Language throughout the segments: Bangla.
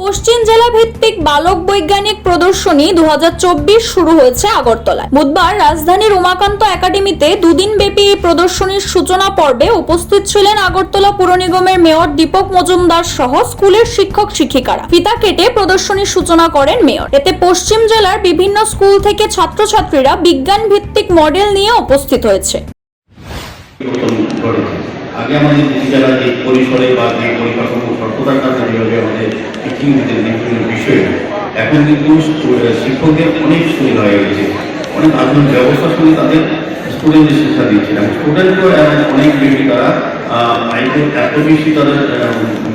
পশ্চিম জেলা ভিত্তিক বালক বৈজ্ঞানিক প্রদর্শনী 2024 শুরু হয়েছে আগরতলায়। বুধবার রাজধানীর উমাকান্ত একাডেমিতে দুদিন ব্যাপী এই প্রদর্শনীর সূচনা পর্বে উপস্থিত ছিলেন আগরতলা পুর নিগমের মেয়র দীপক মজুমদার সহ স্কুলের শিক্ষক শিক্ষিকারা। ফিতা কেটে প্রদর্শনীর সূচনা করেন মেয়র। এতে পশ্চিম জেলার বিভিন্ন স্কুল থেকে ছাত্রছাত্রীরা বিজ্ঞান ভিত্তিক মডেল নিয়ে উপস্থিত হয়েছে। আগে আমাদের জেলা যে পরিসরে বা যে পরিকাঠামো সর্বদার কাছে যেভাবে আমাদের টিচিং বিভিন্ন বিষয়ে এখন কিন্তু শিক্ষকদের অনেক সুবিধা হয়ে গেছে, অনেক আধুনিক ব্যবস্থার সঙ্গে তাদের স্টুডেন্টদের শিক্ষা দিচ্ছিলাম। স্টুডেন্টও অনেক বেশি তারা এত বেশি তাদের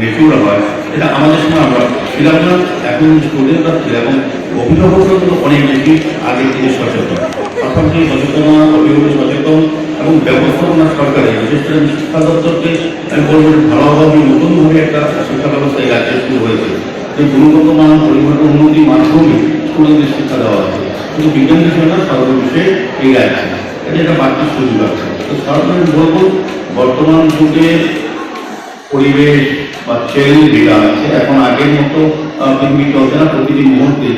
মেচুর হয়, এটা আমাদের সময় আমরা ছিলাম না। এখন স্টুডেন্টরা ছিল এবং অভিভাবকরা অনেক বেশি আগের থেকে সচেতন, পাশাপাশি সচেতনতা অভিভাবক সচেতন এবং ব্যবস্থাপনা সরকারের বিশেষ করে শিক্ষা দপ্তরকে আমি বলবো ভালোভাবে নতুনভাবে একটা শিক্ষা ব্যবস্থা এই রাজ্যে শুরু হয়েছে। যে গুণগত মান পরিমাণ উন্নতির মাধ্যমে স্টুডেন্টদের শিক্ষা দেওয়া আছে, কিন্তু বিজ্ঞান বিষয় না সর্ব বিষয়ে এই রাজ্যে এটা একটা বাড়তি সুযোগ আছে। তো সরকার বলবো বর্তমান যুগে পরিবেশ বা চ্যালেঞ্জ যেটা আছে, এখন আগের মতো পৃথিবী চলছে না। প্রতিটি মুহূর্তে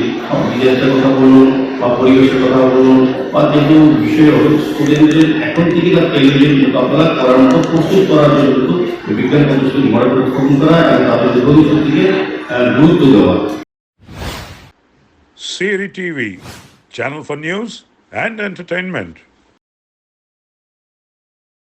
বিদেশের কথা বলুন বা পরিবেশের কথা বলুন বা যে কোনো বিষয়ে স্টুডেন্টদের এখন থেকে তার চ্যালেঞ্জের মোকাবেলা করার মতো প্রস্তুত করার জন্য কিন্তু বিজ্ঞান প্রদর্শনী মডেল উপস্থাপন করা এবং তাদের ভবিষ্যৎ দিকে গুরুত্ব দেওয়া। CRI TV, channel for news and entertainment.